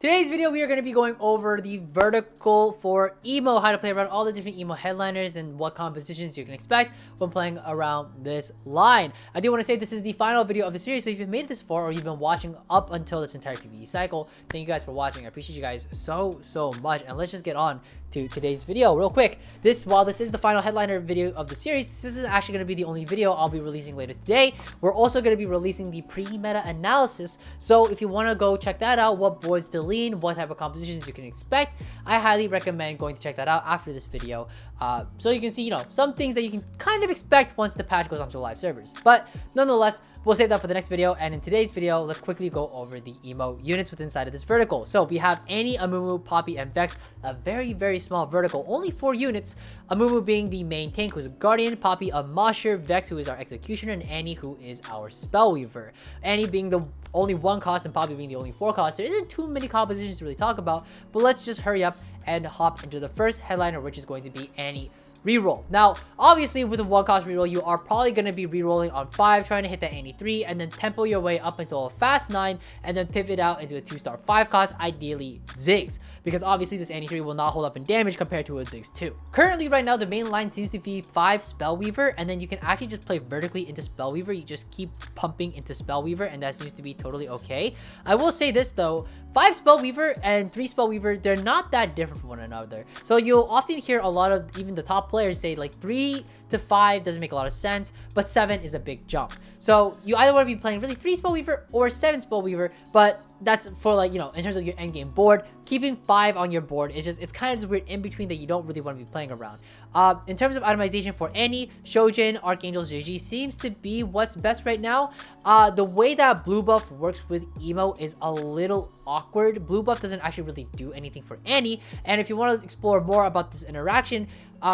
Today's video, we are going to be going over the vertical for emo, how to play around all the different emo headliners and what compositions you can expect when playing around this line. I do want to say this is the final video of the series, so if you've made it this far or you've been watching up until this entire PvE cycle, thank you guys for watching. I appreciate you guys so much, and let's just get on to today's video real quick. While this is the final headliner video of the series, this isn't actually going to be the only video I'll be releasing later today. We're also going to be releasing the pre-meta analysis, so if you want to go check that out, what boards to lean, what type of compositions you can expect, I highly recommend going to check that out after this video, so you can see, some things that you can kind of expect once the patch goes onto the live servers. But nonetheless, we'll save that for the next video, and in today's video, let's quickly go over the emo units within inside of this vertical. So we have Annie, Amumu, Poppy, and Vex, a very small vertical, only 4 units, Amumu being the main tank, who's a guardian, Poppy a mosher, Vex who is our executioner, and Annie who is our spellweaver. Annie being the only 1 cost and Poppy being the only 4 cost. There isn't too many compositions to really talk about, but let's just hurry up and hop into the first headliner, which is going to be Annie reroll. Now, obviously, with a 1 cost reroll, you are probably going to be rerolling on 5, trying to hit that Annie 3, and then tempo your way up until a fast 9, and then pivot out into a 2-star 5 cost, ideally Ziggs, because obviously this Annie 3 will not hold up in damage compared to a Ziggs 2. Currently, right now, the main line seems to be 5 spellweaver, and then you can actually just play vertically into spellweaver. You just keep pumping into spellweaver, and that seems to be totally okay. I will say this though, 5 spellweaver and 3 spellweaver, they're not that different from one another. So you'll often hear a lot of even the top players say like 3 to 5 doesn't make a lot of sense, but 7 is a big jump. So you either want to be playing really 3 spellweaver or 7 spellweaver, but that's for like, in terms of your end game board. Keeping 5 on your board is just, it's kind of this weird in between that you don't really want to be playing around. In terms of itemization for Annie, Shojin, Archangel's JG seems to be what's best right now. The way that blue buff works with emo is a little awkward. Blue buff doesn't actually really do anything for Annie, and if you want to explore more about this interaction,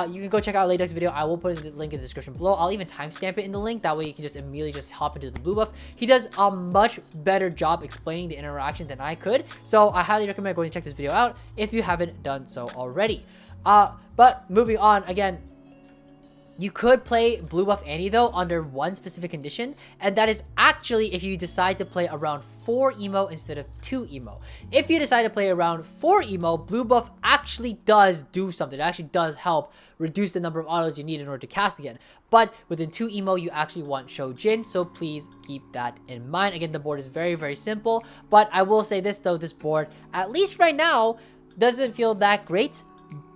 you can go check out Ladek's video. I will put the link in the description below. I'll even timestamp it in the link. That way you can just immediately just hop into the blue buff. He does a much better job explaining the interaction than I could. So I highly recommend going to check this video out if you haven't done so already. But moving on, again, you could play blue buff Annie though under one specific condition, and that is actually if you decide to play around 4 emo instead of 2 emo. If you decide to play around 4 emo, blue buff actually does do something. It actually does help reduce the number of autos you need in order to cast again. But within 2 emo, you actually want Shojin, so please keep that in mind. Again, the board is very simple, but I will say this though, this board, at least right now, doesn't feel that great,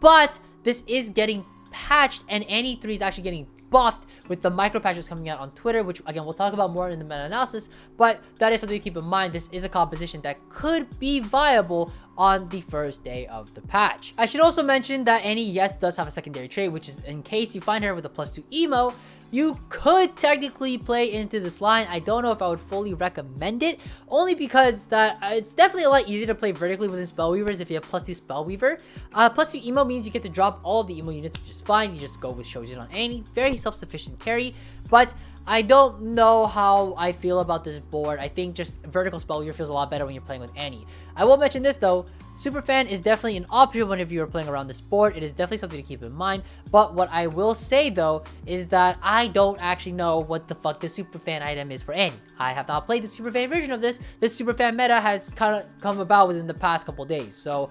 but this is getting patched, and Annie 3 is actually getting buffed with the micro patches coming out on Twitter, which again we'll talk about more in the meta analysis, but that is something to keep in mind. This is a composition that could be viable on the first day of the patch. I should also mention that Annie, yes, does have a secondary trait, which is in case you find her with a +2 emo, you could technically play into this line. I don't know if I would fully recommend it, only because that it's definitely a lot easier to play vertically within spellweavers if you have +2 spellweaver. +2 emo means you get to drop all of the emo units, which is fine. You just go with Shojin on Annie. Very self-sufficient carry, but I don't know how I feel about this board. I think just vertical spellweaver feels a lot better when you're playing with Annie. I will mention this though, Superfan is definitely an option whenever you're playing around this board. It is definitely something to keep in mind. But what I will say though is that I don't actually know what the fuck the Superfan item is for Annie. I have not played the Superfan version of this. This Superfan meta has kind of come about within the past couple days. So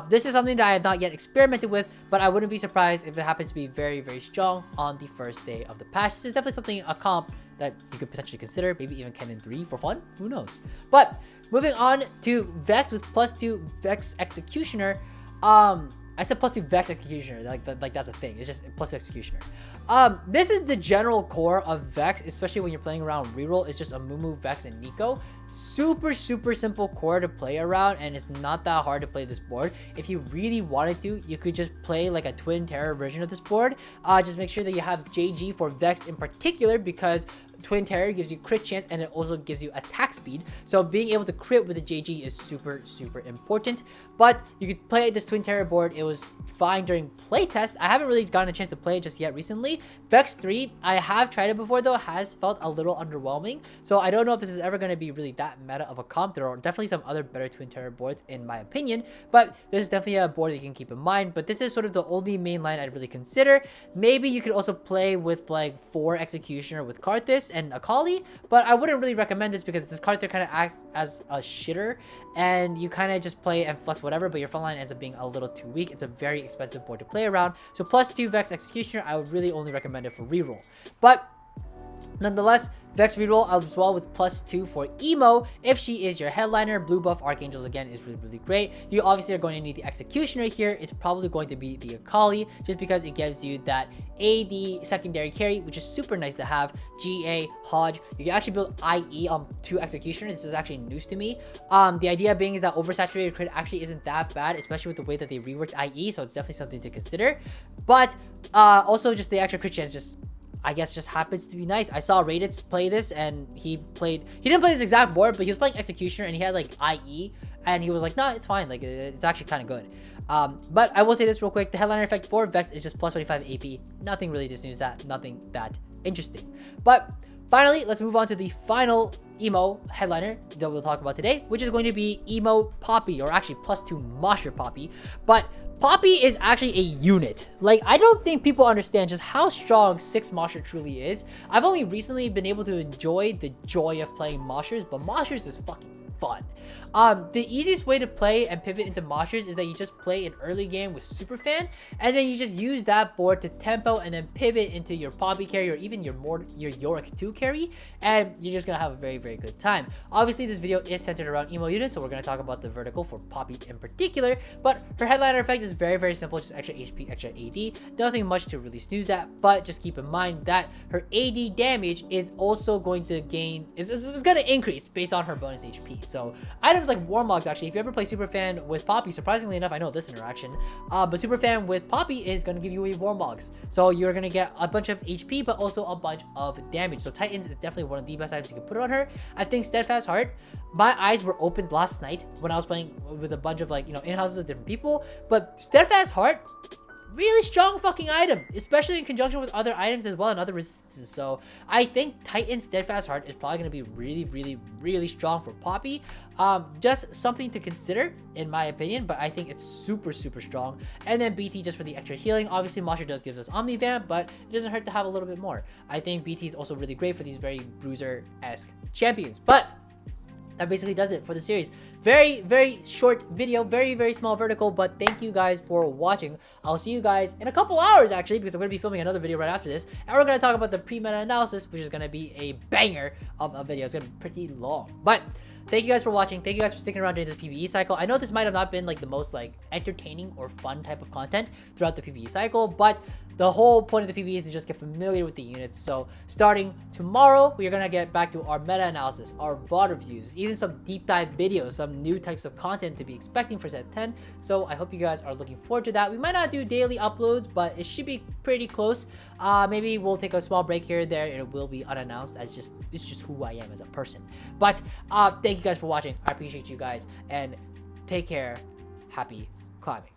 this is something that I have not yet experimented with, but I wouldn't be surprised if it happens to be very strong on the first day of the patch. This is definitely something, a comp that you could potentially consider, maybe even Cannon 3 for fun, who knows. But moving on to Vex with +2 Vex Executioner. I said +2 Vex Executioner, like that's a thing. It's just +2 Executioner. This is the general core of Vex, especially when you're playing around reroll. It's just Amumu, Vex, and Nico. Super simple core to play around, and it's not that hard to play this board. If you really wanted to, you could just play like a Twin Terror version of this board. Just make sure that you have JG for Vex in particular, because Twin Terror gives you crit chance and it also gives you attack speed. So being able to crit with the JG is super important. But you could play this Twin Terror board. It was fine during playtest. I haven't really gotten a chance to play it just yet recently. Vex 3, I have tried it before though, has felt a little underwhelming. So I don't know if this is ever going to be really that meta of a comp. There are definitely some other better twin terror boards in my opinion, but this is definitely a board that you can keep in mind. But this is sort of the only main line I'd really consider. Maybe you could also play with like 4 Executioner with Karthus and Akali, but I wouldn't really recommend this because this Karthus kind of acts as a shitter, and you kind of just play and flex whatever, but your front line ends up being a little too weak. It's a very expensive board to play around. So +2 Vex Executioner, I would really only recommend it for reroll. But nonetheless, Vex reroll as well with +2 for Emo if she is your headliner. Blue buff Archangels again is really great. You obviously are going to need the Executioner here. It's probably going to be the Akali just because it gives you that AD secondary carry, which is super nice to have. GA, Hodge. You can actually build IE on 2 Executioner. This is actually news to me. The idea being is that oversaturated crit actually isn't that bad, especially with the way that they reworked IE, so it's definitely something to consider. But also just the extra crit chance just, I guess, just happens to be nice. I saw Raditz play this, and he didn't play this exact board, but he was playing Executioner, and he had like IE, and he was like, nah, it's fine, like it's actually kind of good. But I will say this real quick, the headliner effect for Vex is just +25 AP. Nothing really to snooze at, nothing that interesting. But finally, let's move on to the final Emo headliner that we'll talk about today, which is going to be Emo Poppy, or actually +2 Mosher Poppy. But Poppy is actually a unit. Like, I don't think people understand just how strong 6 Mosher truly is. I've only recently been able to enjoy the joy of playing Moshers, but Moshers is fucking fun. The easiest way to play and pivot into Moshers is that you just play an early game with Superfan, and then you just use that board to tempo and then pivot into your Poppy carry or even your Yorick 2 carry, and you're just gonna have a very good time. Obviously, this video is centered around Emo units, so we're gonna talk about the vertical for Poppy in particular, but her headliner effect is very simple, just extra HP, extra AD. Nothing much to really snooze at, but just keep in mind that her AD damage is also going to is going to increase based on her bonus HP. So items like Warmogs, actually, if you ever play Superfan with Poppy, surprisingly enough, I know this interaction, but Superfan with Poppy is going to give you a Warmogs. So you're going to get a bunch of HP, but also a bunch of damage. So Titans is definitely one of the best items you can put on her. I think Steadfast Heart, my eyes were opened last night when I was playing with a bunch of, like, you know, in-houses with different people, but Steadfast Heart, really strong fucking item, especially in conjunction with other items as well and other resistances. So I think Titan Steadfast Heart is probably going to be really strong for Poppy. Just something to consider in my opinion, but I think it's super strong. And then BT just for the extra healing. Obviously Mosher does gives us Omnivamp, but it doesn't hurt to have a little bit more. I think BT is also really great for these very bruiser-esque champions. But that basically does it for the series. Very short video, very small vertical, but thank you guys for watching. I'll see you guys in a couple hours actually, because I'm going to be filming another video right after this, and we're going to talk about the pre-meta analysis, which is going to be a banger of a video. It's going to be pretty long, but thank you guys for watching. Thank you guys for sticking around during this PvE cycle. I know this might have not been like the most like entertaining or fun type of content throughout the PvE cycle, but the whole point of the PvE is to just get familiar with the units. So starting tomorrow, we're going to get back to our meta analysis, our VOD reviews, even some deep dive videos, some new types of content to be expecting for set 10. So I hope you guys are looking forward to that. We might not do daily uploads, but it should be pretty close. Maybe we'll take a small break here or there, and it will be unannounced. It's just who I am as a person. But thank you guys for watching. I appreciate you guys, and take care. Happy climbing.